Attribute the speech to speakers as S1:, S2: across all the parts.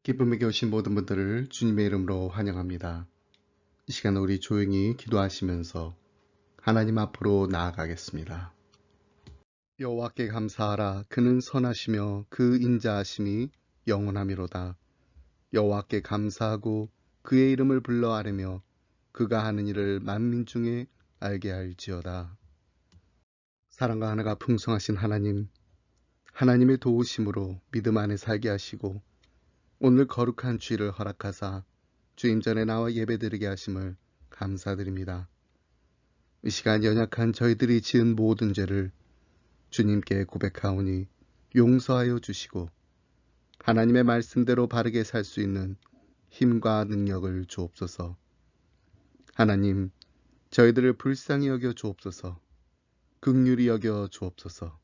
S1: 기쁨에게 오신 모든 분들을 주님의 이름으로 환영합니다. 이 시간 우리 조용히 기도하시면서 하나님 앞으로 나아가겠습니다. 여호와께 감사하라. 그는 선하시며 그 인자하심이 영원하미로다. 여호와께 감사하고 그의 이름을 불러 아뢰며 그가 하는 일을 만민 중에 알게 할지어다. 사랑과 하나가 풍성하신 하나님, 하나님의 도우심으로 믿음 안에 살게 하시고 오늘 거룩한 주일을 허락하사 주임 전에 나와 예배드리게 하심을 감사드립니다. 이 시간 연약한 저희들이 지은 모든 죄를 주님께 고백하오니 용서하여 주시고 하나님의 말씀대로 바르게 살 수 있는 힘과 능력을 주옵소서. 하나님, 저희들을 불쌍히 여겨 주옵소서. 긍휼히 여겨 주옵소서.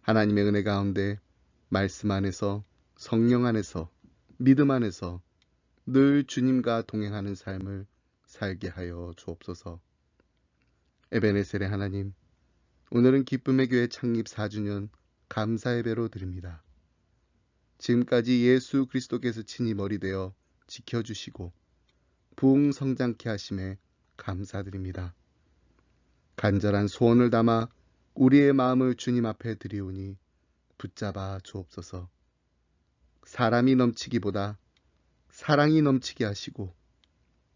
S1: 하나님의 은혜 가운데 말씀 안에서 성령 안에서 믿음 안에서 늘 주님과 동행하는 삶을 살게 하여 주옵소서. 에베네셀의 하나님, 오늘은 기쁨의 교회 창립 4주년 감사 예배로 드립니다. 지금까지 예수 그리스도께서 친히 머리 되어 지켜주시고 부흥 성장케 하심에 감사드립니다. 간절한 소원을 담아 우리의 마음을 주님 앞에 드리오니 붙잡아 주옵소서. 사람이 넘치기보다 사랑이 넘치게 하시고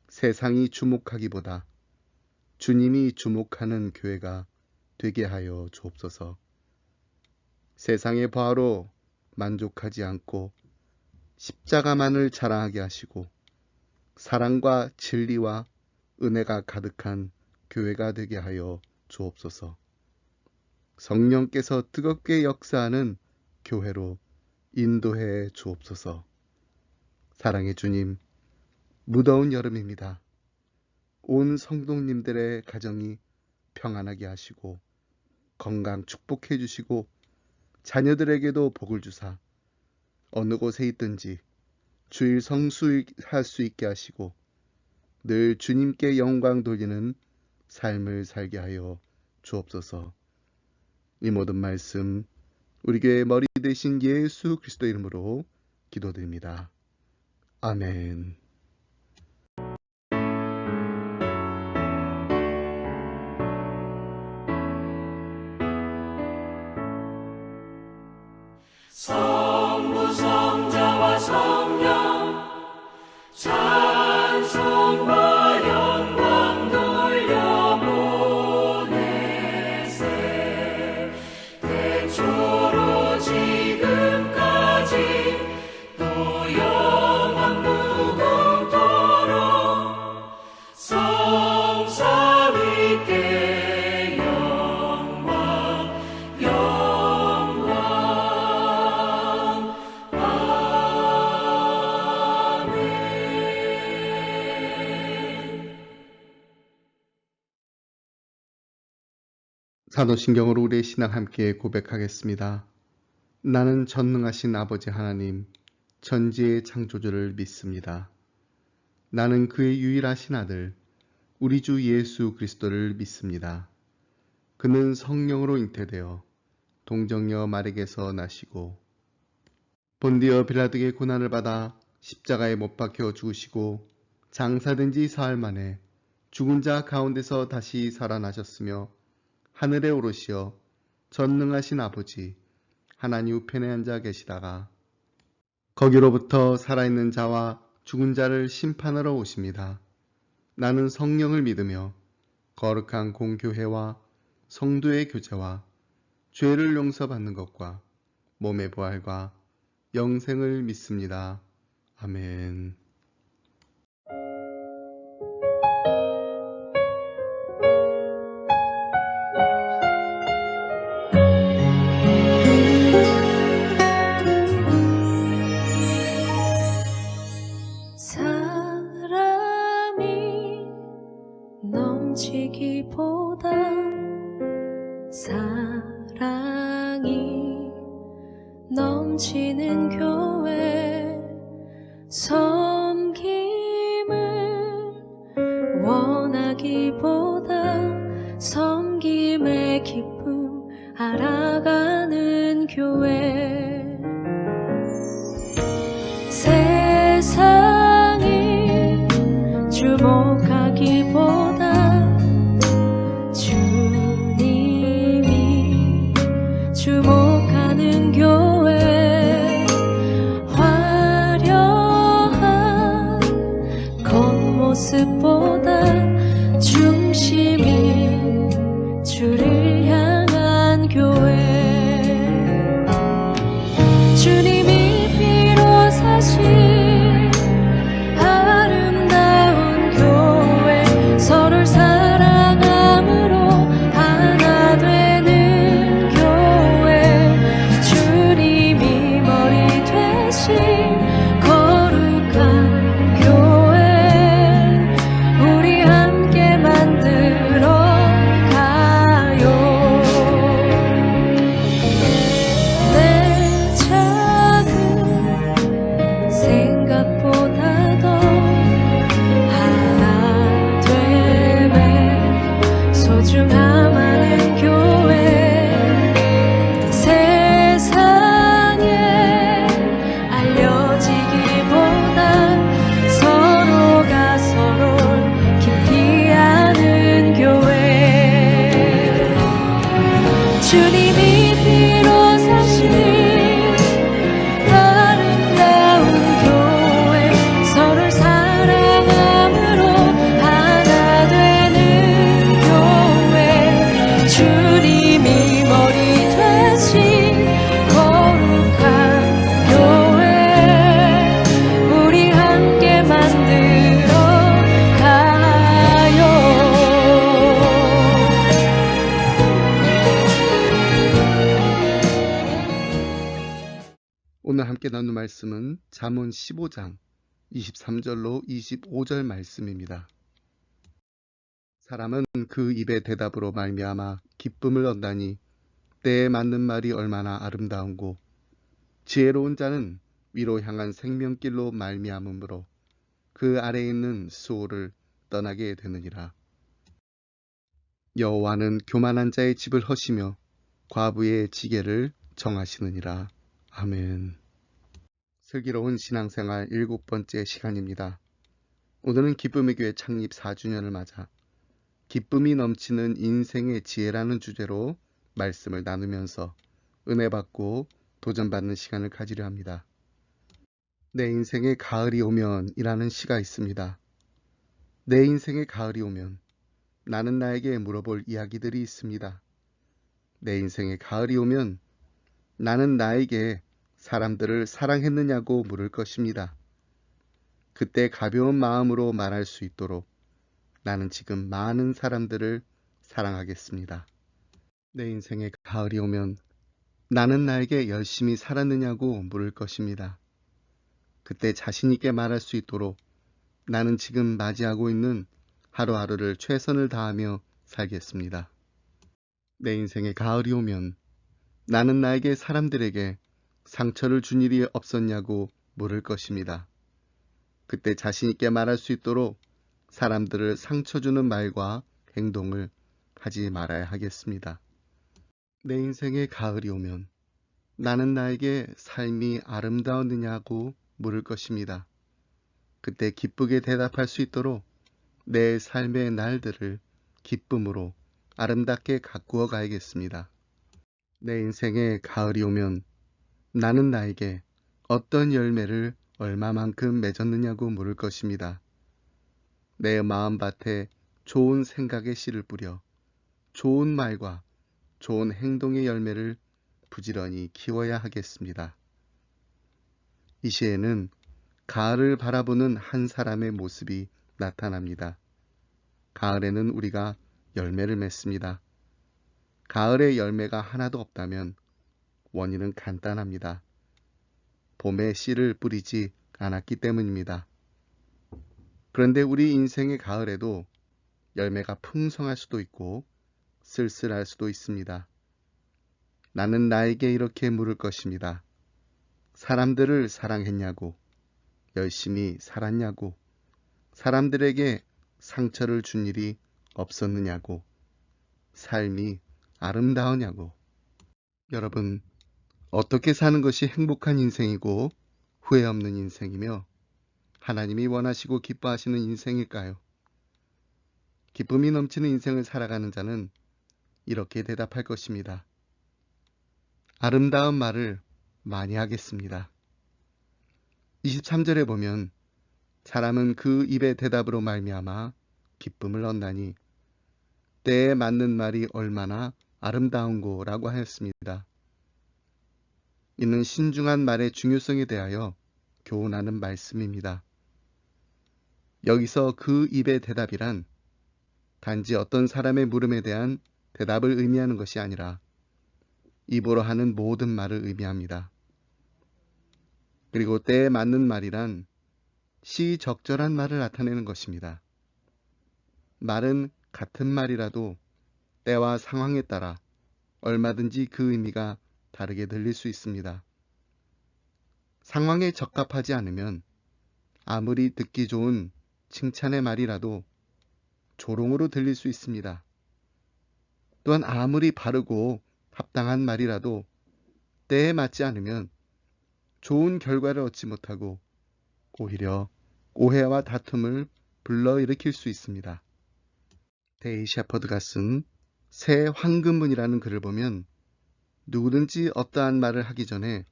S1: 세상이 주목하기보다 주님이 주목하는 교회가 되게 하여 주옵소서. 세상의 부하로 만족하지 않고 십자가만을 자랑하게 하시고 사랑과 진리와 은혜가 가득한 교회가 되게 하여 주옵소서. 성령께서 뜨겁게 역사하는 교회로 인도해 주옵소서. 사랑의 주님, 무더운 여름입니다. 온 성도님들의 가정이 평안하게 하시고 건강 축복해 주시고 자녀들에게도 복을 주사 어느 곳에 있든지 주일 성수할 수 있게 하시고 늘 주님께 영광 돌리는 삶을 살게 하여 주옵소서. 이 모든 말씀 우리 교회의 머리 되신 예수 그리스도 이름으로 기도드립니다. 아멘.
S2: 성부 성자와 성령 찬송과 영광 돌려보내세. 태초로 지금까지 또 영원 무궁토록 성삼위께 영광 영광.
S1: 사도신경으로 우리의 신앙 함께 고백하겠습니다. 나는 전능하신 아버지 하나님, 천지의 창조주를 믿습니다. 나는 그의 유일하신 아들, 우리 주 예수 그리스도를 믿습니다. 그는 성령으로 잉태되어 동정녀 마리에게서 나시고 본디어 빌라도의 고난을 받아 십자가에 못 박혀 죽으시고 장사된 지 사흘 만에 죽은 자 가운데서 다시 살아나셨으며 하늘에 오르시어 전능하신 아버지 하나님 우편에 앉아 계시다가 거기로부터 살아있는 자와 죽은 자를 심판하러 오십니다. 나는 성령을 믿으며 거룩한 공교회와 성도의 교제와 죄를 용서받는 것과 몸의 부활과 영생을 믿습니다. 아멘.
S2: 사랑이 넘치기보다 사랑이 넘치는 교회 섬김을 원하기보다 섬김의 기쁨 알아가는 교회. 모습보다 중심이 주를 향한 교회 주님이 피로 사신 아름다운 교회 서로를 사랑함으로 하나 되는 교회 주님이 머리 되신 거룩한 교회 우리 함께 만들어 가요. 내 작은 생각보다 더 하나 되매 소중함 하는 교회 세상에 알려지기보다 서로가 서로를 깊이 아는 교회 주님이 피로 사신 아름다운 교회 서로를 사랑함으로 하나 되는 교회 주님이 머리 되신 거룩한 교회 우리 함께 만들어 가요.
S1: 오늘 함께 나눌 말씀은 잠언 15장 23절로 25절 말씀입니다. 사람은 그 입의 대답으로 말미암아 기쁨을 얻나니 때에 맞는 말이 얼마나 아름다운고 지혜로운 자는 위로 향한 생명길로 말미암음으로 그 아래에 있는 수호를 떠나게 되느니라. 여호와는 교만한 자의 집을 허시며 과부의 지게를 정하시느니라. 아멘. 슬기로운 신앙생활 7번째 시간입니다. 오늘은 기쁨의 교회 창립 4주년을 맞아 기쁨이 넘치는 인생의 지혜라는 주제로 말씀을 나누면서 은혜 받고 도전받는 시간을 가지려 합니다. 내 인생에 가을이 오면 이라는 시가 있습니다. 내 인생에 가을이 오면 나는 나에게 물어볼 이야기들이 있습니다. 내 인생에 가을이 오면 나는 나에게 사람들을 사랑했느냐고 물을 것입니다. 그때 가벼운 마음으로 말할 수 있도록 나는 지금 많은 사람들을 사랑하겠습니다. 내 인생에 가을이 오면 나는 나에게 열심히 살았느냐고 물을 것입니다. 그때 자신 있게 말할 수 있도록 나는 지금 맞이하고 있는 하루하루를 최선을 다하며 살겠습니다. 내 인생에 가을이 오면 나는 나에게 사람들에게 상처를 준 일이 없었냐고 물을 것입니다. 그때 자신 있게 말할 수 있도록 사람들을 상처 주는 말과 행동을 하지 말아야 하겠습니다. 내 인생에 가을이 오면 나는 나에게 삶이 아름다웠느냐고 물을 것입니다. 그때 기쁘게 대답할 수 있도록 내 삶의 날들을 기쁨으로 아름답게 가꾸어 가야겠습니다. 내 인생에 가을이 오면 나는 나에게 어떤 열매를 얼마만큼 맺었느냐고 물을 것입니다. 내 마음밭에 좋은 생각의 씨를 뿌려 좋은 말과 좋은 행동의 열매를 부지런히 키워야 하겠습니다. 이 시에는 가을을 바라보는 한 사람의 모습이 나타납니다. 가을에는 우리가 열매를 맺습니다. 가을에 열매가 하나도 없다면 원인은 간단합니다. 봄에 씨를 뿌리지 않았기 때문입니다. 그런데 우리 인생의 가을에도 열매가 풍성할 수도 있고 쓸쓸할 수도 있습니다. 나는 나에게 이렇게 물을 것입니다. 사람들을 사랑했냐고, 열심히 살았냐고, 사람들에게 상처를 준 일이 없었느냐고, 삶이 아름다우냐고. 여러분, 어떻게 사는 것이 행복한 인생이고 후회 없는 인생이며 하나님이 원하시고 기뻐하시는 인생일까요? 기쁨이 넘치는 인생을 살아가는 자는 이렇게 대답할 것입니다. 아름다운 말을 많이 하겠습니다. 23절에 보면 사람은 그 입의 대답으로 말미암아 기쁨을 얻나니 때에 맞는 말이 얼마나 아름다운고라고 하였습니다. 이는 신중한 말의 중요성에 대하여 교훈하는 말씀입니다. 여기서 그 입의 대답이란 단지 어떤 사람의 물음에 대한 대답을 의미하는 것이 아니라 입으로 하는 모든 말을 의미합니다. 그리고 때에 맞는 말이란 시적절한 말을 나타내는 것입니다. 말은 같은 말이라도 때와 상황에 따라 얼마든지 그 의미가 다르게 들릴 수 있습니다. 상황에 적합하지 않으면 아무리 듣기 좋은 칭찬의 말이라도 조롱으로 들릴 수 있습니다. 또한 아무리 바르고 합당한 말이라도 때에 맞지 않으면 좋은 결과를 얻지 못하고 오히려 오해와 다툼을 불러일으킬 수 있습니다. 데이 셰퍼드가 쓴 새 황금문이라는 글을 보면 누구든지 어떠한 말을 하기 전에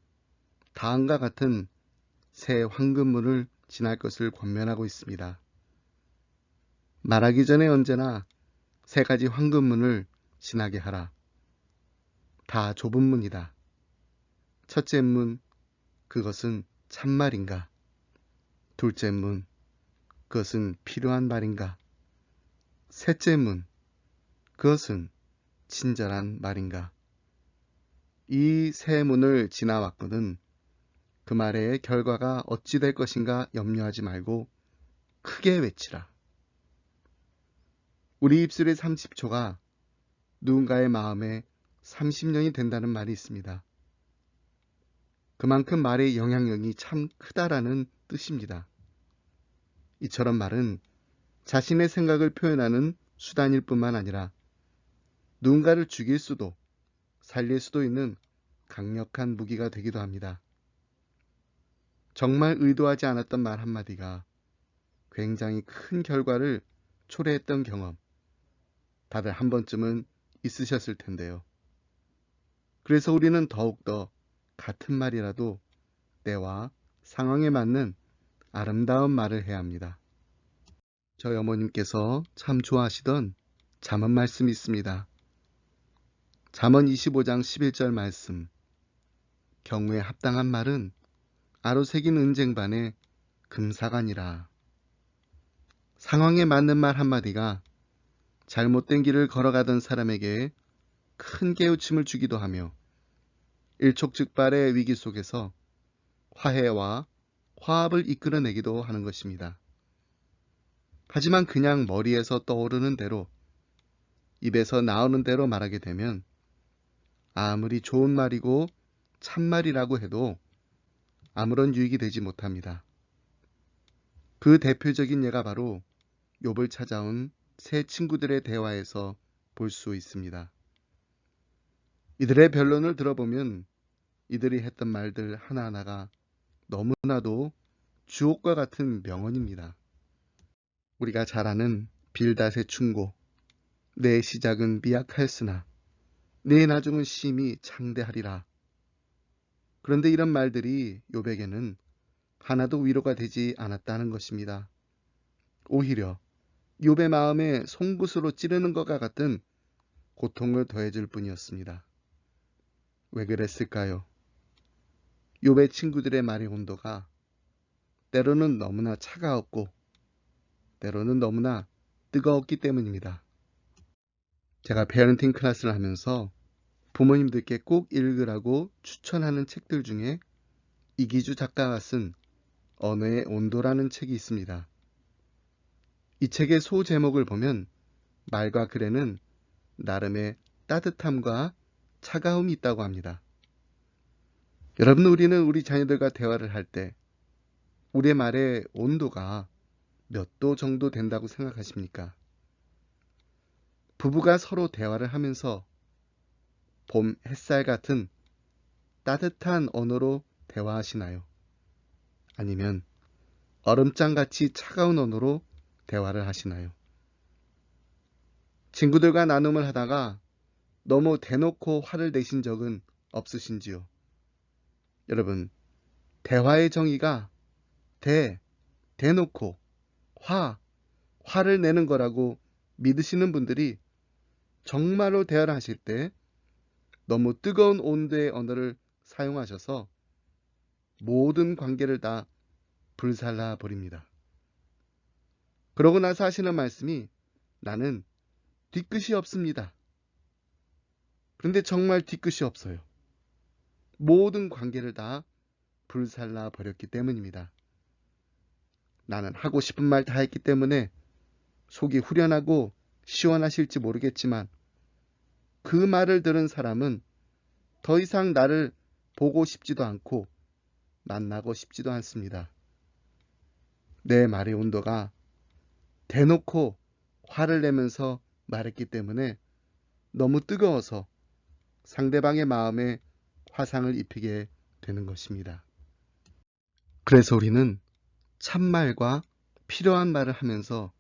S1: 다음과 같은 새 황금문을 지날 것을 권면하고 있습니다. 말하기 전에 언제나 세 가지 황금문을 지나게 하라. 다 좁은 문이다. 첫째 문, 그것은 참말인가? 둘째 문, 그것은 필요한 말인가? 셋째 문, 그것은 친절한 말인가? 이 세 문을 지나왔거든 그 말의 결과가 어찌 될 것인가 염려하지 말고 크게 외치라. 우리 입술의 30초가 누군가의 마음에 30년이 된다는 말이 있습니다. 그만큼 말의 영향력이 참 크다라는 뜻입니다. 이처럼 말은 자신의 생각을 표현하는 수단일 뿐만 아니라 누군가를 죽일 수도 살릴 수도 있는 강력한 무기가 되기도 합니다. 정말 의도하지 않았던 말 한마디가 굉장히 큰 결과를 초래했던 경험, 다들 한 번쯤은 있으셨을 텐데요. 그래서 우리는 더욱더 같은 말이라도 때와 상황에 맞는 아름다운 말을 해야 합니다. 저희 어머님께서 참 좋아하시던 잠언 말씀이 있습니다. 잠언 25장 11절 말씀. 경우에 합당한 말은 아로새긴 은쟁반의 금사간이라. 상황에 맞는 말 한마디가 잘못된 길을 걸어가던 사람에게 큰 깨우침을 주기도 하며 일촉즉발의 위기 속에서 화해와 화합을 이끌어내기도 하는 것입니다. 하지만 그냥 머리에서 떠오르는 대로 입에서 나오는 대로 말하게 되면 아무리 좋은 말이고 참말이라고 해도 아무런 유익이 되지 못합니다. 그 대표적인 예가 바로 욥을 찾아온 세 친구들의 대화에서 볼 수 있습니다. 이들의 변론을 들어보면 이들이 했던 말들 하나하나가 너무나도 주옥과 같은 명언입니다. 우리가 잘 아는 빌닷의 충고, 내 시작은 미약하였으나 내 나중은 심히 창대하리라. 그런데 이런 말들이 욥에게는 하나도 위로가 되지 않았다는 것입니다. 오히려 욥의 마음에 송곳으로 찌르는 것과 같은 고통을 더해줄 뿐이었습니다. 왜 그랬을까요? 욥의 친구들의 말의 온도가 때로는 너무나 차가웠고 때로는 너무나 뜨거웠기 때문입니다. 제가 페어런팅 클래스를 하면서 부모님들께 꼭 읽으라고 추천하는 책들 중에 이기주 작가가 쓴 언어의 온도라는 책이 있습니다. 이 책의 소제목을 보면 말과 글에는 나름의 따뜻함과 차가움이 있다고 합니다. 여러분, 우리는 우리 자녀들과 대화를 할 때 우리의 말의 온도가 몇 도 정도 된다고 생각하십니까? 부부가 서로 대화를 하면서 봄 햇살 같은 따뜻한 언어로 대화하시나요? 아니면 얼음장같이 차가운 언어로 대화를 하시나요? 친구들과 나눔을 하다가 너무 대놓고 화를 내신 적은 없으신지요? 여러분, 대화의 정의가 대놓고 화를 내는 거라고 믿으시는 분들이 정말로 대화를 하실 때 너무 뜨거운 온도의 언어를 사용하셔서 모든 관계를 다 불살라 버립니다. 그러고 나서 하시는 말씀이 나는 뒤끝이 없습니다. 그런데 정말 뒤끝이 없어요. 모든 관계를 다 불살라 버렸기 때문입니다. 나는 하고 싶은 말 다 했기 때문에 속이 후련하고 시원하실지 모르겠지만 그 말을 들은 사람은 더 이상 나를 보고 싶지도 않고 만나고 싶지도 않습니다. 내 말의 온도가 대놓고 화를 내면서 말했기 때문에 너무 뜨거워서 상대방의 마음에 화상을 입히게 되는 것입니다. 그래서 우리는 참말과 필요한 말을 하면서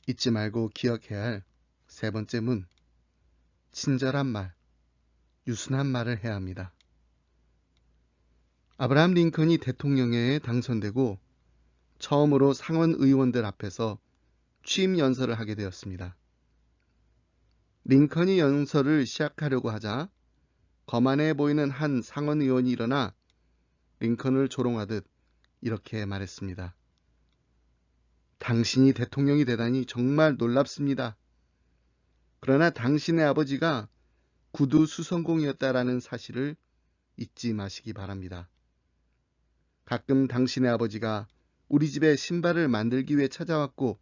S1: 잊지 말고 기억해야 할 세 번째 문, 친절한 말, 유순한 말을 해야 합니다. 아브라함 링컨이 대통령에 당선되고 처음으로 상원 의원들 앞에서 취임 연설을 하게 되었습니다. 링컨이 연설을 시작하려고 하자 거만해 보이는 한 상원 의원이 일어나 링컨을 조롱하듯 이렇게 말했습니다. 당신이 대통령이 되다니 정말 놀랍습니다. 그러나 당신의 아버지가 구두 수성공이었다라는 사실을 잊지 마시기 바랍니다. 가끔 당신의 아버지가 우리 집에 신발을 만들기 위해 찾아왔고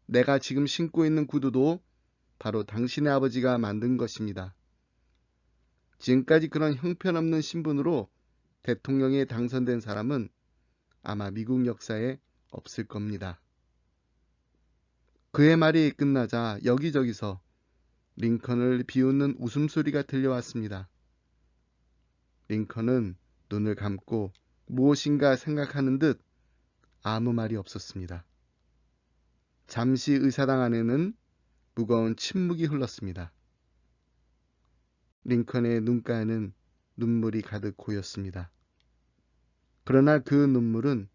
S1: 내가 지금 신고 있는 구두도 바로 당신의 아버지가 만든 것입니다. 지금까지 그런 형편없는 신분으로 대통령에 당선된 사람은 아마 미국 역사에 없을 겁니다. 그의 말이 끝나자 여기저기서 링컨을 비웃는 웃음소리가 들려왔습니다. 링컨은 눈을 감고 무엇인가 생각하는 듯 아무 말이 없었습니다. 잠시 의사당 안에는 무거운 침묵이 흘렀습니다. 링컨의 눈가에는 눈물이 가득 고였습니다. 그러나 그 눈물은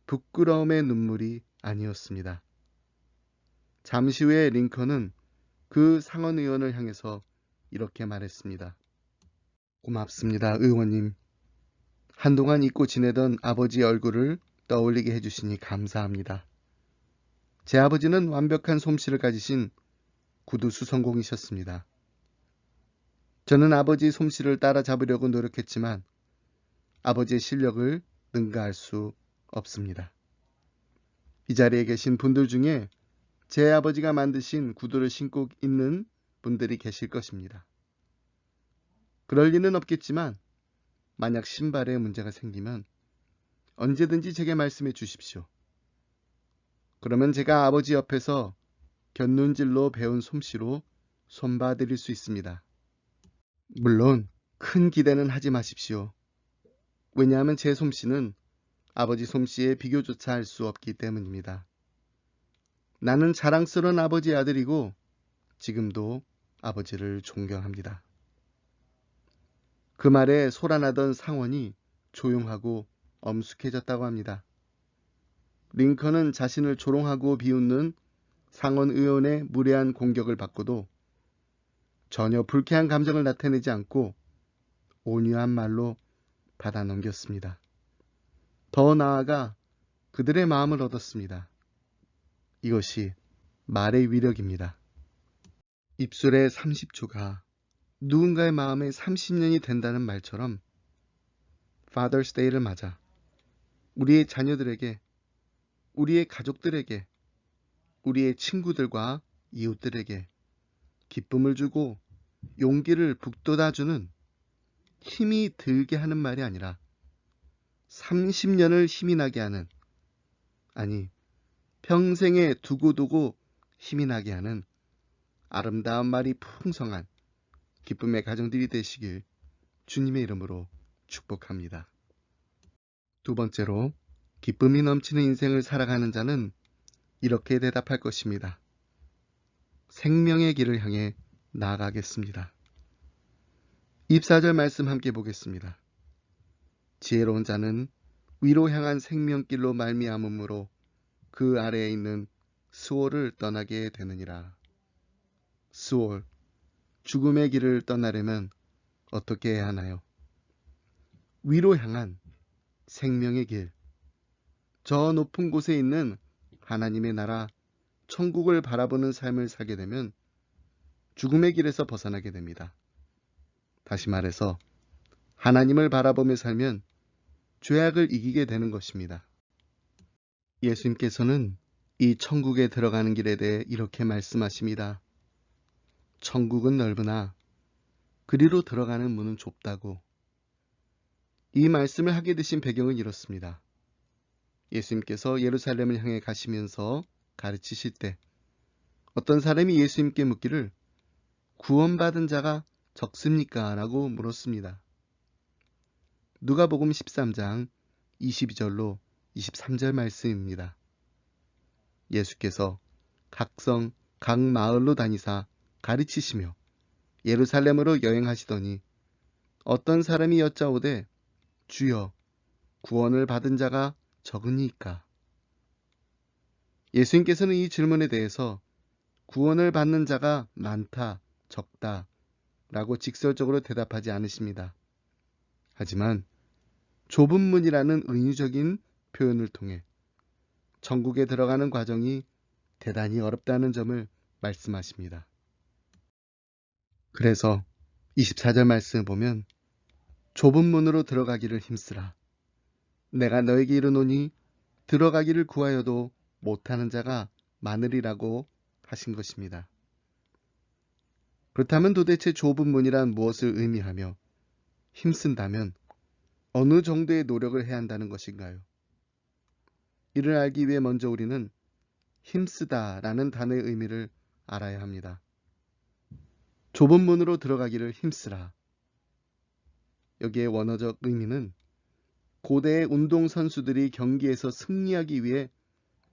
S1: 부끄러움의 눈물이 아니었습니다. 잠시 후에 링컨은 그 상원 의원을 향해서 이렇게 말했습니다. 고맙습니다, 의원님. 한동안 잊고 지내던 아버지의 얼굴을 떠올리게 해주시니 감사합니다. 제 아버지는 완벽한 솜씨를 가지신 구두 수성공이셨습니다. 저는 아버지 솜씨를 따라잡으려고 노력했지만 아버지의 실력을 능가할 수 없습니다. 이 자리에 계신 분들 중에 제 아버지가 만드신 구두를 신고 있는 분들이 계실 것입니다. 그럴 리는 없겠지만 만약 신발에 문제가 생기면 언제든지 제게 말씀해 주십시오. 그러면 제가 아버지 옆에서 곁눈질로 배운 솜씨로 손봐드릴 수 있습니다. 물론 큰 기대는 하지 마십시오. 왜냐하면 제 솜씨는 아버지 솜씨에 비교조차 할 수 없기 때문입니다. 나는 자랑스러운 아버지의 아들이고 지금도 아버지를 존경합니다. 그 말에 소란하던 상원이 조용하고 엄숙해졌다고 합니다. 링컨은 자신을 조롱하고 비웃는 상원 의원의 무례한 공격을 받고도 전혀 불쾌한 감정을 나타내지 않고 온유한 말로 받아 넘겼습니다. 더 나아가 그들의 마음을 얻었습니다. 이것이 말의 위력입니다. 입술의 30초가 누군가의 마음에 30년이 된다는 말처럼 Father's Day를 맞아 우리의 자녀들에게, 우리의 가족들에게, 우리의 친구들과 이웃들에게 기쁨을 주고 용기를 북돋아주는 힘이 들게 하는 말이 아니라 30년을 힘이 나게 하는, 아니 평생에 두고두고 힘이 나게 하는 아름다운 말이 풍성한 기쁨의 가정들이 되시길 주님의 이름으로 축복합니다. 두 번째로, 기쁨이 넘치는 인생을 살아가는 자는 이렇게 대답할 것입니다. 생명의 길을 향해 나아가겠습니다. 24절 말씀 함께 보겠습니다. 지혜로운 자는 위로 향한 생명길로 말미암음으로 그 아래에 있는 스올을 떠나게 되느니라. 스올, 죽음의 길을 떠나려면 어떻게 해야 하나요? 위로 향한 생명의 길, 저 높은 곳에 있는 하나님의 나라, 천국을 바라보는 삶을 살게 되면 죽음의 길에서 벗어나게 됩니다. 다시 말해서 하나님을 바라보며 살면 죄악을 이기게 되는 것입니다. 예수님께서는 이 천국에 들어가는 길에 대해 이렇게 말씀하십니다. 천국은 넓으나 그리로 들어가는 문은 좁다고. 이 말씀을 하게 되신 배경은 이렇습니다. 예수님께서 예루살렘을 향해 가시면서 가르치실 때 어떤 사람이 예수님께 묻기를 구원받은 자가 적습니까? 라고 물었습니다. 누가복음 13장 22절로 23절 말씀입니다. 예수께서 각 성, 각 마을로 다니사 가르치시며 예루살렘으로 여행하시더니 어떤 사람이 여짜오되 주여 구원을 받은 자가 적으니까? 예수님께서는 이 질문에 대해서 구원을 받는 자가 많다, 적다 라고 직설적으로 대답하지 않으십니다. 하지만 좁은 문이라는 은유적인 표현을 통해 천국에 들어가는 과정이 대단히 어렵다는 점을 말씀하십니다. 그래서 24절 말씀을 보면 좁은 문으로 들어가기를 힘쓰라. 내가 너에게 이르노니 들어가기를 구하여도 못하는 자가 많으리라고 하신 것입니다. 그렇다면 도대체 좁은 문이란 무엇을 의미하며 힘쓴다면 어느 정도의 노력을 해야 한다는 것인가요? 이를 알기 위해 먼저 우리는 힘쓰다라는 단어의 의미를 알아야 합니다. 좁은 문으로 들어가기를 힘쓰라. 여기에 원어적 의미는 고대의 운동선수들이 경기에서 승리하기 위해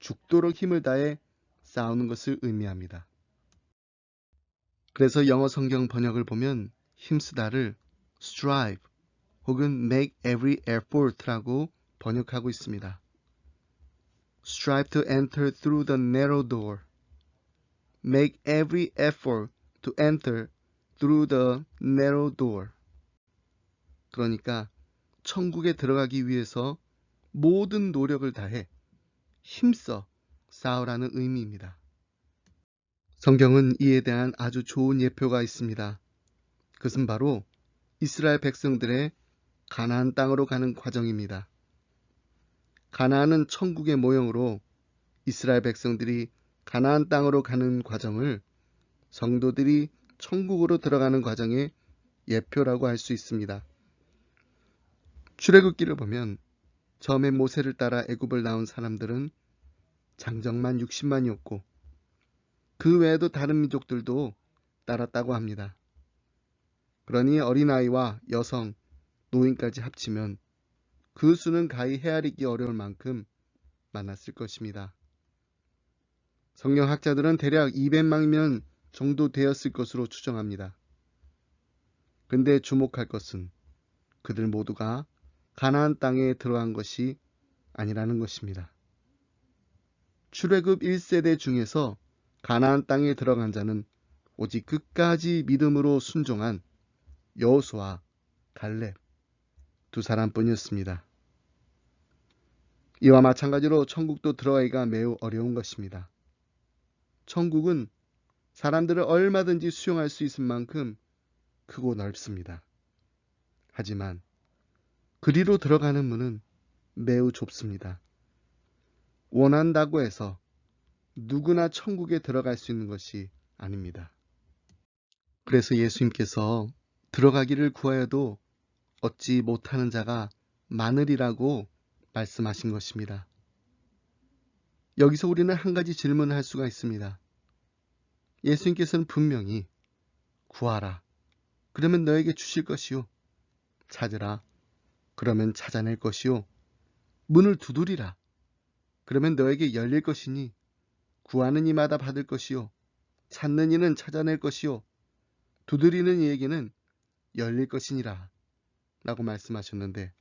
S1: 죽도록 힘을 다해 싸우는 것을 의미합니다. 그래서 영어 성경 번역을 보면 힘쓰다를 strive 혹은 make every effort라고 번역하고 있습니다. Strive to enter through the narrow door. Make every effort to enter through the narrow door. 그러니까 천국에 들어가기 위해서 모든 노력을 다해 힘써 싸우라는 의미입니다. 성경은 이에 대한 아주 좋은 예표가 있습니다. 그것은 바로 이스라엘 백성들의 가나안 땅으로 가는 과정입니다. 가나안은 천국의 모형으로 이스라엘 백성들이 가나안 땅으로 가는 과정을 성도들이 천국으로 들어가는 과정의 예표라고 할 수 있습니다. 출애굽기를 보면 처음에 모세를 따라 애굽을 나온 사람들은 장정만 60만이었고 그 외에도 다른 민족들도 따랐다고 합니다. 그러니 어린아이와 여성, 노인까지 합치면 그 수는 가히 헤아리기 어려울 만큼 많았을 것입니다. 성경학자들은 대략 200만 정도 되었을 것으로 추정합니다. 근데 주목할 것은 그들 모두가 가나안 땅에 들어간 것이 아니라는 것입니다. 출애굽 1세대 중에서 가나안 땅에 들어간 자는 오직 끝까지 믿음으로 순종한 여호수아, 갈렙 두 사람뿐이었습니다. 이와 마찬가지로 천국도 들어가기가 매우 어려운 것입니다. 천국은 사람들을 얼마든지 수용할 수 있을 만큼 크고 넓습니다. 하지만 그리로 들어가는 문은 매우 좁습니다. 원한다고 해서 누구나 천국에 들어갈 수 있는 것이 아닙니다. 그래서 예수님께서 들어가기를 구하여도 얻지 못하는 자가 많으리라고 말씀하신 것입니다. 여기서 우리는 한 가지 질문을 할 수가 있습니다. 예수님께서는 분명히 구하라. 그러면 너에게 주실 것이요. 찾으라. 그러면 찾아낼 것이요. 문을 두드리라. 그러면 너에게 열릴 것이니 구하는 이마다 받을 것이요. 찾는 이는 찾아낼 것이요. 두드리는 이에게는 열릴 것이니라. 라고 말씀하셨는데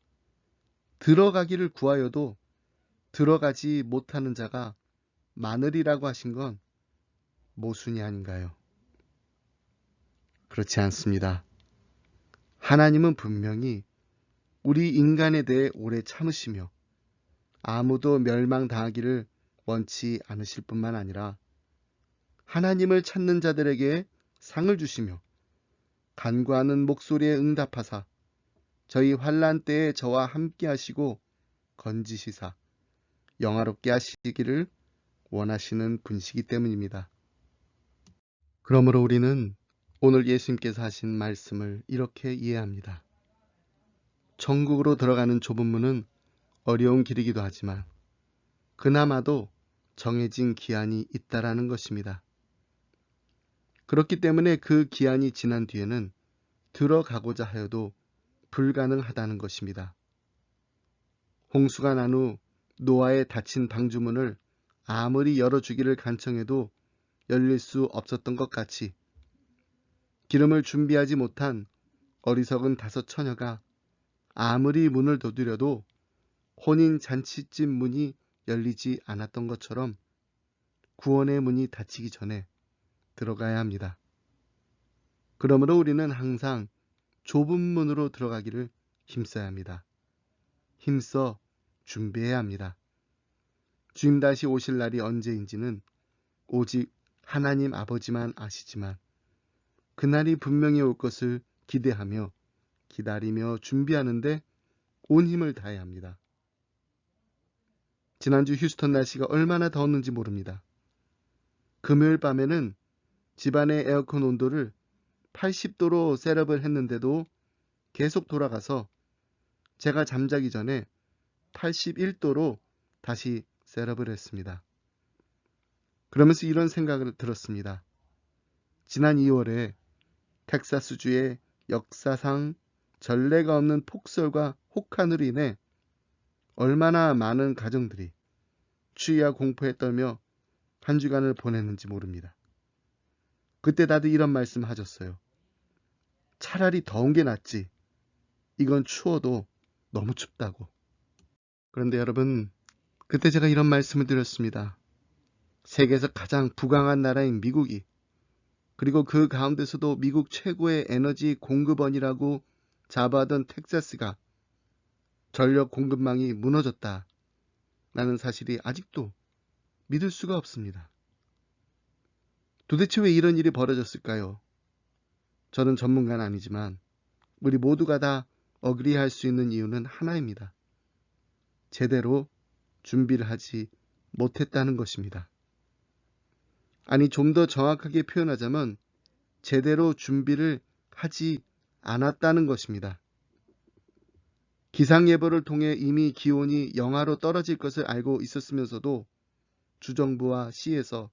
S1: 들어가기를 구하여도 들어가지 못하는 자가 많으리라고 하신 건 모순이 아닌가요? 그렇지 않습니다. 하나님은 분명히 우리 인간에 대해 오래 참으시며 아무도 멸망당하기를 원치 않으실 뿐만 아니라 하나님을 찾는 자들에게 상을 주시며 간구하는 목소리에 응답하사 저희 환난 때에 저와 함께 하시고 건지시사 영화롭게 하시기를 원하시는 분이시기 때문입니다. 그러므로 우리는 오늘 예수님께서 하신 말씀을 이렇게 이해합니다. 천국으로 들어가는 좁은 문은 어려운 길이기도 하지만 그나마도 정해진 기한이 있다라는 것입니다. 그렇기 때문에 그 기한이 지난 뒤에는 들어가고자 하여도 불가능하다는 것입니다. 홍수가 난 후 노아의 닫힌 방주문을 아무리 열어주기를 간청해도 열릴 수 없었던 것 같이 기름을 준비하지 못한 어리석은 5 처녀가 아무리 문을 두드려도 혼인 잔치집 문이 열리지 않았던 것처럼 구원의 문이 닫히기 전에 들어가야 합니다. 그러므로 우리는 항상 좁은 문으로 들어가기를 힘써야 합니다. 힘써 준비해야 합니다. 주님 다시 오실 날이 언제인지는 오직 하나님 아버지만 아시지만 그날이 분명히 올 것을 기대하며 기다리며 준비하는데 온 힘을 다해야 합니다. 지난주 휴스턴 날씨가 얼마나 더웠는지 모릅니다. 금요일 밤에는 집안의 에어컨 온도를 80도로 셋업을 했는데도 계속 돌아가서 제가 잠자기 전에 81도로 다시 셋업을 했습니다. 그러면서 이런 생각을 들었습니다. 지난 2월에 텍사스주의 역사상 전례가 없는 폭설과 혹한으로 인해 얼마나 많은 가정들이 추위와 공포에 떨며 한 주간을 보냈는지 모릅니다. 그때 다들 이런 말씀 하셨어요. 차라리 더운 게 낫지. 이건 추워도 너무 춥다고. 그런데 여러분, 그때 제가 이런 말씀을 드렸습니다. 세계에서 가장 부강한 나라인 미국이, 그리고 그 가운데서도 미국 최고의 에너지 공급원이라고 자부하던 텍사스가 전력 공급망이 무너졌다. 라는 사실이 아직도 믿을 수가 없습니다. 도대체 왜 이런 일이 벌어졌을까요? 저는 전문가는 아니지만 우리 모두가 다 어그리할 수 있는 이유는 하나입니다. 제대로 준비를 하지 못했다는 것입니다. 아니, 좀 더 정확하게 표현하자면 제대로 준비를 하지 않았다는 것입니다. 기상예보를 통해 이미 기온이 영하로 떨어질 것을 알고 있었으면서도 주정부와 시에서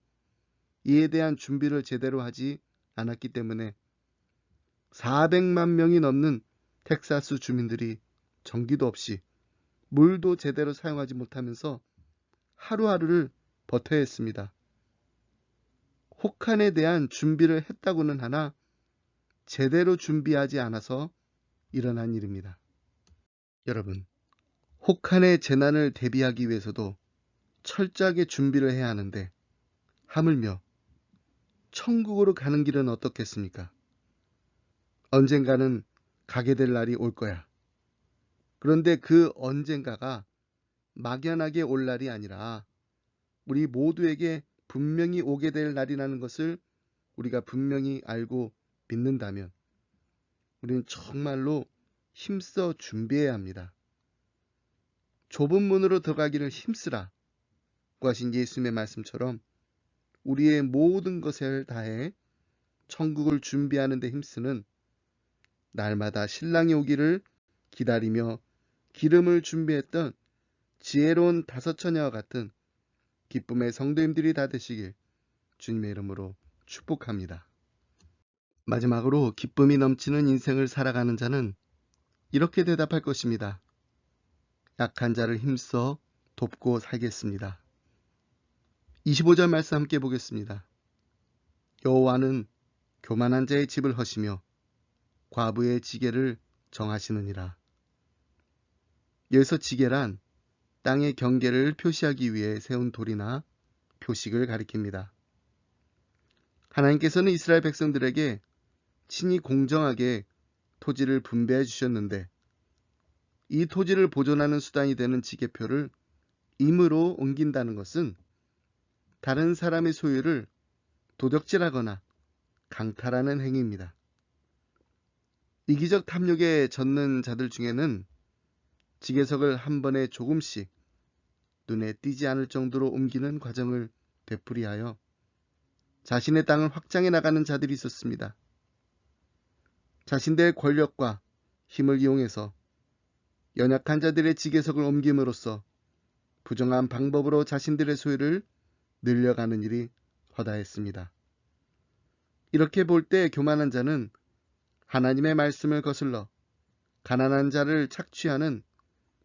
S1: 이에 대한 준비를 제대로 하지 않았기 때문에 400만 명이 넘는 텍사스 주민들이 전기도 없이 물도 제대로 사용하지 못하면서 하루하루를 버텨야 했습니다. 혹한에 대한 준비를 했다고는 하나 제대로 준비하지 않아서 일어난 일입니다. 여러분, 혹한의 재난을 대비하기 위해서도 철저하게 준비를 해야 하는데 하물며 천국으로 가는 길은 어떻겠습니까? 언젠가는 가게 될 날이 올 거야. 그런데 그 언젠가가 막연하게 올 날이 아니라 우리 모두에게 분명히 오게 될 날이라는 것을 우리가 분명히 알고 믿는다면 우리는 정말로 힘써 준비해야 합니다. 좁은 문으로 들어가기를 힘쓰라고 하신 예수님의 말씀처럼 우리의 모든 것을 다해 천국을 준비하는 데 힘쓰는 날마다 신랑이 오기를 기다리며 기름을 준비했던 지혜로운 5 처녀와 같은 기쁨의 성도님들이 다 되시길 주님의 이름으로 축복합니다. 마지막으로 기쁨이 넘치는 인생을 살아가는 자는 이렇게 대답할 것입니다. 약한 자를 힘써 돕고 살겠습니다. 25절 말씀 함께 보겠습니다. 여호와는 교만한 자의 집을 허시며 과부의 지게를 정하시느니라. 여기서 지게란 땅의 경계를 표시하기 위해 세운 돌이나 표식을 가리킵니다. 하나님께서는 이스라엘 백성들에게 친히 공정하게 토지를 분배해 주셨는데 이 토지를 보존하는 수단이 되는 지게표를 임으로 옮긴다는 것은 다른 사람의 소유를 도적질하거나 강탈하는 행위입니다. 이기적 탐욕에 젖는 자들 중에는 지게석을 한 번에 조금씩 눈에 띄지 않을 정도로 옮기는 과정을 되풀이하여 자신의 땅을 확장해 나가는 자들이 있었습니다. 자신들의 권력과 힘을 이용해서 연약한 자들의 지게석을 옮김으로써 부정한 방법으로 자신들의 소유를 늘려가는 일이 허다했습니다. 이렇게 볼 때 교만한 자는 하나님의 말씀을 거슬러 가난한 자를 착취하는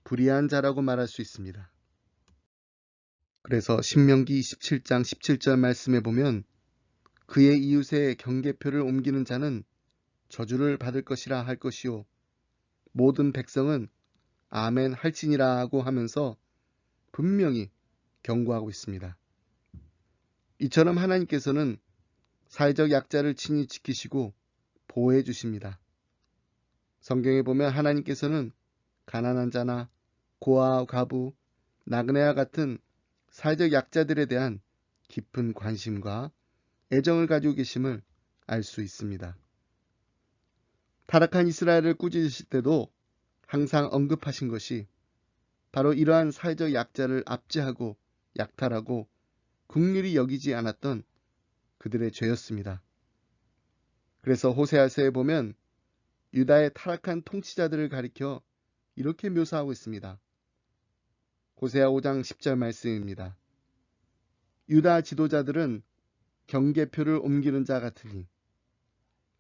S1: 불의한 자라고 말할 수 있습니다. 그래서 신명기 27장 17절 말씀에 보면 그의 이웃의 경계표를 옮기는 자는 저주를 받을 것이라 할 것이요 모든 백성은 아멘 할지니라고 하면서 분명히 경고하고 있습니다. 이처럼 하나님께서는 사회적 약자를 친히 지키시고 보호해 주십니다. 성경에 보면 하나님께서는 가난한 자나 고아, 과부, 나그네와 같은 사회적 약자들에 대한 깊은 관심과 애정을 가지고 계심을 알 수 있습니다. 타락한 이스라엘을 꾸짖으실 때도 항상 언급하신 것이 바로 이러한 사회적 약자를 압제하고 약탈하고 긍휼히 여기지 않았던 그들의 죄였습니다. 그래서 호세아서에 보면 유다의 타락한 통치자들을 가리켜 이렇게 묘사하고 있습니다. 호세아 5장 10절 말씀입니다. 유다 지도자들은 경계표를 옮기는 자 같으니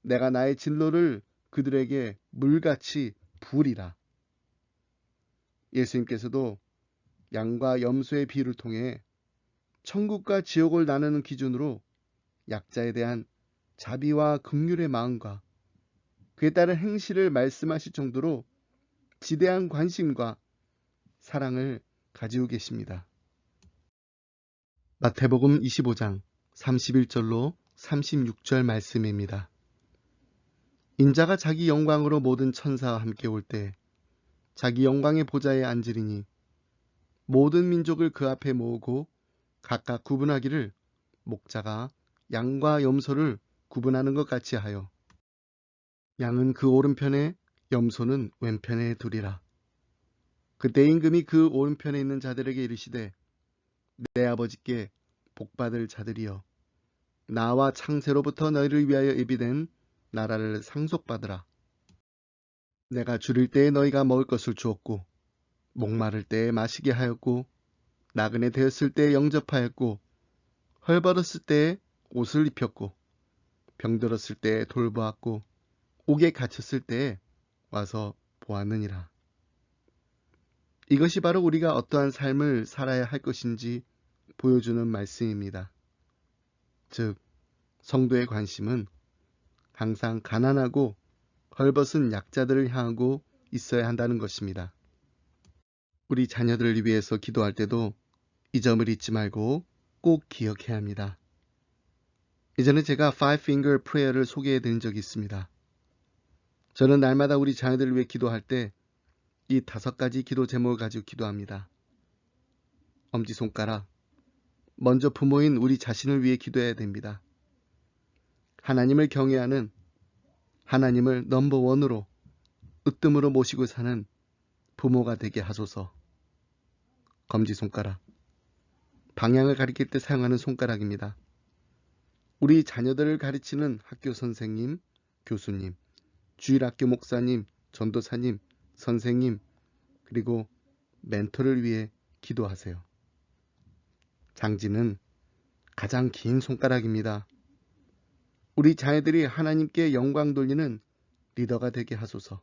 S1: 내가 나의 진노를 그들에게 물같이 부으리라. 예수님께서도 양과 염소의 비유를 통해 천국과 지옥을 나누는 기준으로 약자에 대한 자비와 긍휼의 마음과 그에 따른 행실을 말씀하실 정도로 지대한 관심과 사랑을 가지고 계십니다. 마태복음 25장 31절로 36절 말씀입니다. 인자가 자기 영광으로 모든 천사와 함께 올 때 자기 영광의 보좌에 앉으리니 모든 민족을 그 앞에 모으고 각각 구분하기를 목자가 양과 염소를 구분하는 것 같이 하여 양은 그 오른편에 염소는 왼편에 두리라. 그때 임금이 그 오른편에 있는 자들에게 이르시되 내 아버지께 복받을 자들이여 나와 창세로부터 너희를 위하여 예비된 나라를 상속받으라. 내가 줄일 때에 너희가 먹을 것을 주었고 목마를 때에 마시게 하였고 나그네 되었을 때에 영접하였고 헐벗었을 때에 옷을 입혔고 병들었을 때에 돌보았고 옥에 갇혔을 때에 와서 보았느니라. 이것이 바로 우리가 어떠한 삶을 살아야 할 것인지 보여주는 말씀입니다. 즉 성도의 관심은 항상 가난하고 헐벗은 약자들을 향하고 있어야 한다는 것입니다. 우리 자녀들을 위해서 기도할 때도 이 점을 잊지 말고 꼭 기억해야 합니다. 이전에 제가 Five Finger Prayer를 소개해 드린 적이 있습니다. 저는 날마다 우리 자녀들을 위해 기도할 때 이 5가지 기도 제목을 가지고 기도합니다. 엄지손가락, 먼저 부모인 우리 자신을 위해 기도해야 됩니다. 하나님을 경외하는, 하나님을 넘버원으로 으뜸으로 모시고 사는 부모가 되게 하소서. 검지손가락, 방향을 가리킬 때 사용하는 손가락입니다. 우리 자녀들을 가르치는 학교 선생님, 교수님, 주일학교 목사님, 전도사님, 선생님, 그리고 멘토를 위해 기도하세요. 장지는 가장 긴 손가락입니다. 우리 자녀들이 하나님께 영광 돌리는 리더가 되게 하소서.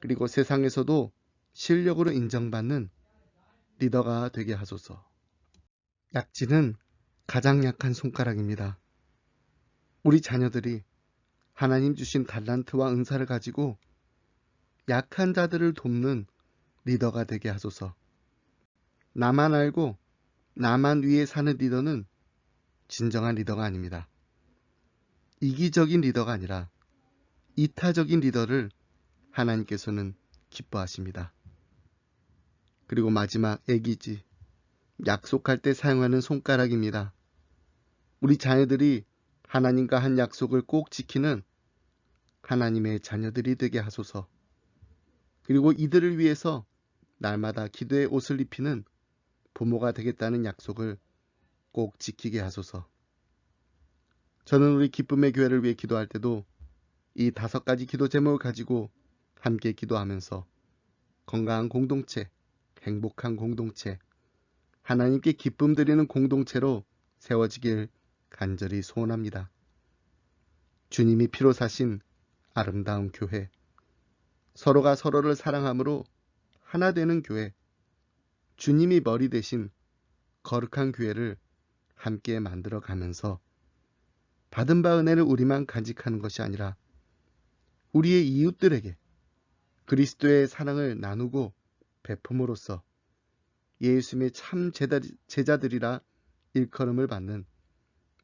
S1: 그리고 세상에서도 실력으로 인정받는 리더가 되게 하소서. 약지는 가장 약한 손가락입니다. 우리 자녀들이 하나님 주신 달란트와 은사를 가지고 약한 자들을 돕는 리더가 되게 하소서. 나만 알고 나만 위해 사는 리더는 진정한 리더가 아닙니다. 이기적인 리더가 아니라 이타적인 리더를 하나님께서는 기뻐하십니다. 그리고 마지막 애기지, 약속할 때 사용하는 손가락입니다. 우리 자녀들이 하나님과 한 약속을 꼭 지키는 하나님의 자녀들이 되게 하소서. 그리고 이들을 위해서 날마다 기도의 옷을 입히는 부모가 되겠다는 약속을 꼭 지키게 하소서. 저는 우리 기쁨의 교회를 위해 기도할 때도 이 5가지 기도 제목을 가지고 함께 기도하면서 건강한 공동체, 행복한 공동체, 하나님께 기쁨 드리는 공동체로 세워지길 간절히 소원합니다. 주님이 피로 사신 아름다운 교회, 서로가 서로를 사랑함으로 하나 되는 교회, 주님이 머리 대신 거룩한 교회를 함께 만들어 가면서 받은 바 은혜를 우리만 간직하는 것이 아니라 우리의 이웃들에게 그리스도의 사랑을 나누고 베품으로써 예수님의 참 제자들이라 일컬음을 받는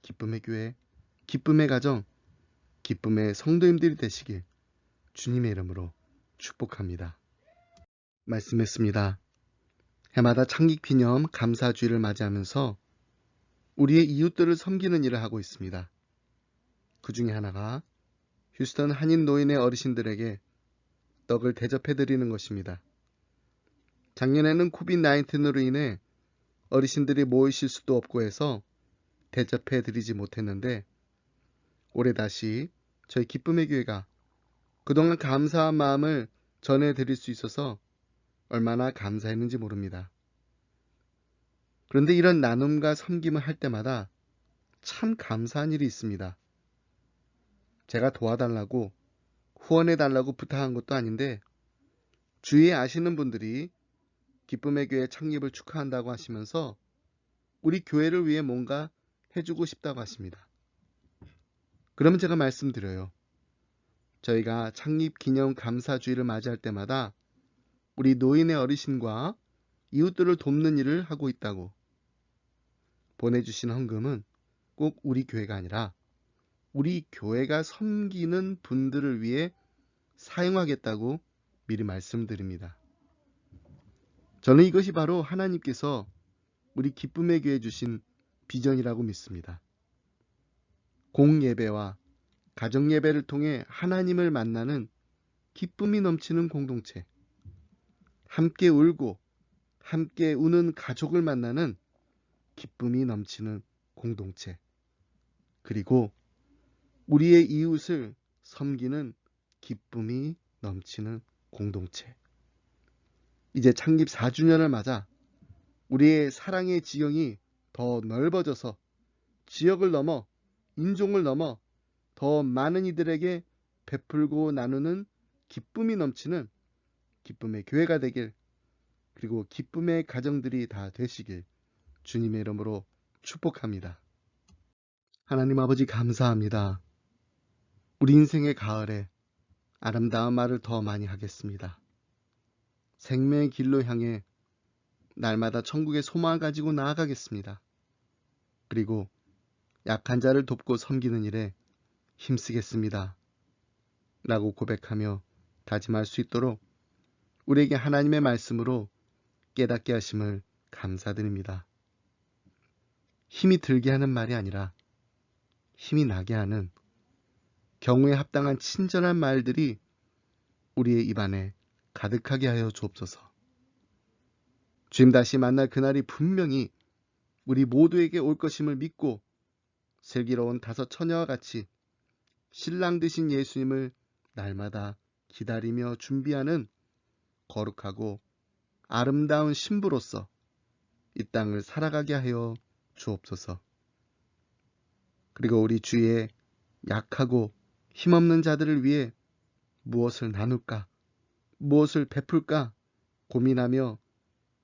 S1: 기쁨의 교회, 기쁨의 가정, 기쁨의 성도님들이 되시길 주님의 이름으로 축복합니다. 말씀했습니다. 해마다 창립기념 감사주일을 맞이하면서 우리의 이웃들을 섬기는 일을 하고 있습니다. 그 중에 하나가 휴스턴 한인 노인의 어르신들에게 떡을 대접해 드리는 것입니다. 작년에는 코비드-19으로 인해 어르신들이 모이실 수도 없고 해서 대접해 드리지 못했는데 올해 다시 저희 기쁨의 교회가 그동안 감사한 마음을 전해 드릴 수 있어서 얼마나 감사했는지 모릅니다. 그런데 이런 나눔과 섬김을 할 때마다 참 감사한 일이 있습니다. 제가 도와달라고 후원해달라고 부탁한 것도 아닌데 주위에 아시는 분들이 기쁨의 교회 창립을 축하한다고 하시면서 우리 교회를 위해 뭔가 해주고 싶다고 하십니다. 그러면 제가 말씀드려요. 저희가 창립 기념 감사주일을 맞이할 때마다 우리 노인의 어르신과 이웃들을 돕는 일을 하고 있다고. 보내주신 헌금은 꼭 우리 교회가 아니라 우리 교회가 섬기는 분들을 위해 사용하겠다고 미리 말씀드립니다. 저는 이것이 바로 하나님께서 우리 기쁨의 교회에 주신 비전이라고 믿습니다. 공예배와 가정예배를 통해 하나님을 만나는 기쁨이 넘치는 공동체, 함께 울고 함께 우는 가족을 만나는 기쁨이 넘치는 공동체, 그리고 우리의 이웃을 섬기는 기쁨이 넘치는 공동체. 이제 창립 4주년을 맞아 우리의 사랑의 지경이 더 넓어져서 지역을 넘어 인종을 넘어 더 많은 이들에게 베풀고 나누는 기쁨이 넘치는 기쁨의 교회가 되길, 그리고 기쁨의 가정들이 다 되시길 주님의 이름으로 축복합니다. 하나님 아버지 감사합니다. 우리 인생의 가을에 아름다운 말을 더 많이 하겠습니다. 생명의 길로 향해 날마다 천국의 소망을 가지고 나아가겠습니다. 그리고 약한 자를 돕고 섬기는 일에 힘쓰겠습니다. 라고 고백하며 다짐할 수 있도록 우리에게 하나님의 말씀으로 깨닫게 하심을 감사드립니다. 힘이 들게 하는 말이 아니라 힘이 나게 하는 경우에 합당한 친절한 말들이 우리의 입안에 가득하게 하여 주옵소서. 주님 다시 만날 그날이 분명히 우리 모두에게 올 것임을 믿고 슬기로운 5 처녀와 같이 신랑 되신 예수님을 날마다 기다리며 준비하는 거룩하고 아름다운 신부로서 이 땅을 살아가게 하여 주옵소서. 그리고 우리 주위에 약하고 힘없는 자들을 위해 무엇을 나눌까, 무엇을 베풀까 고민하며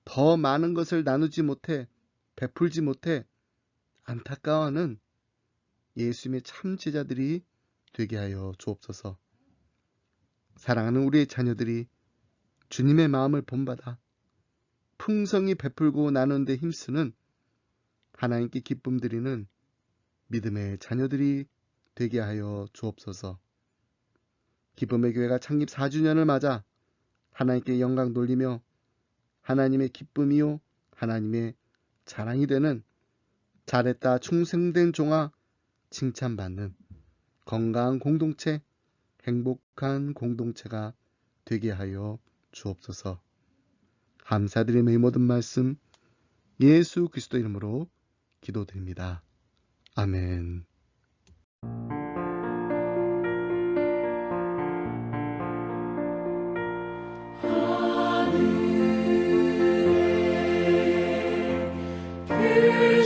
S1: 더 많은 것을 나누지 못해 베풀지 못해 안타까워하는 예수님의 참 제자들이 되게 하여 주옵소서. 사랑하는 우리의 자녀들이 주님의 마음을 본받아 풍성히 베풀고 나누는 데 힘쓰는 하나님께 기쁨 드리는 믿음의 자녀들이 되게 하여 주옵소서. 기쁨의 교회가 창립 4주년을 맞아 하나님께 영광 돌리며 하나님의 기쁨이요 하나님의 자랑이 되는 잘했다 충성된 종아 칭찬받는 건강한 공동체, 행복한 공동체가 되게 하여 주옵소서. 감사드리며 이 모든 말씀 예수 그리스도 이름으로 기도드립니다. 아멘.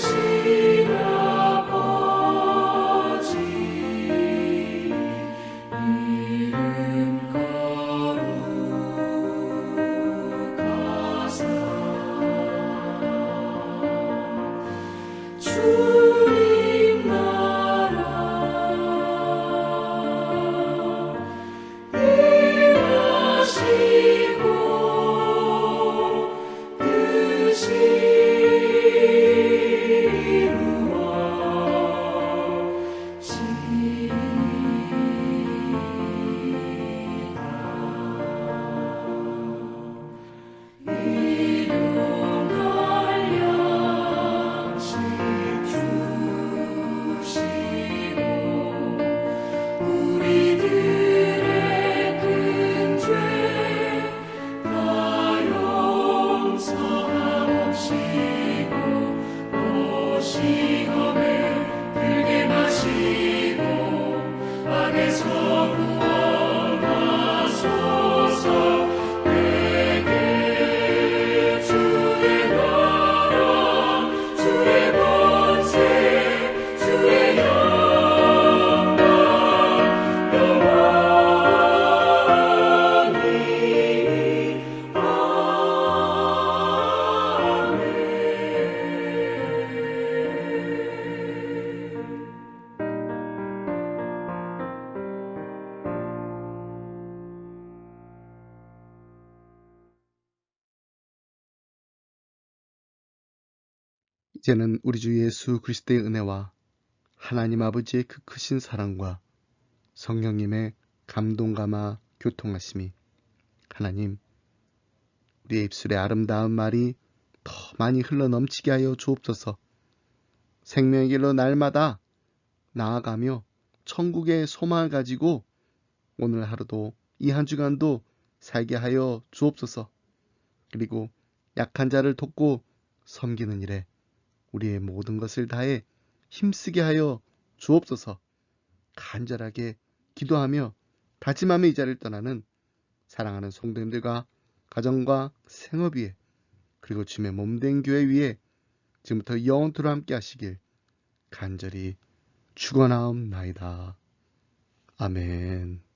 S2: 크신 아버지 이름 거룩하사 주님 나라 일하시고 뜻이
S1: 이제는 우리 주 예수 그리스도의 은혜와 하나님 아버지의 그 크신 사랑과 성령님의 감동감화 교통하심이 하나님 우리의 입술에 아름다운 말이 더 많이 흘러넘치게 하여 주옵소서. 생명의 길로 날마다 나아가며 천국의 소망을 가지고 오늘 하루도 이 한 주간도 살게 하여 주옵소서. 그리고 약한 자를 돕고 섬기는 일에 우리의 모든 것을 다해 힘쓰게 하여 주옵소서. 간절하게 기도하며 다짐하며 이 자리를 떠나는 사랑하는 성도님들과 가정과 생업 위에 그리고 주님의 몸된 교회 위에 지금부터 영원토록 함께 하시길 간절히 축원하옵나이다. 아멘.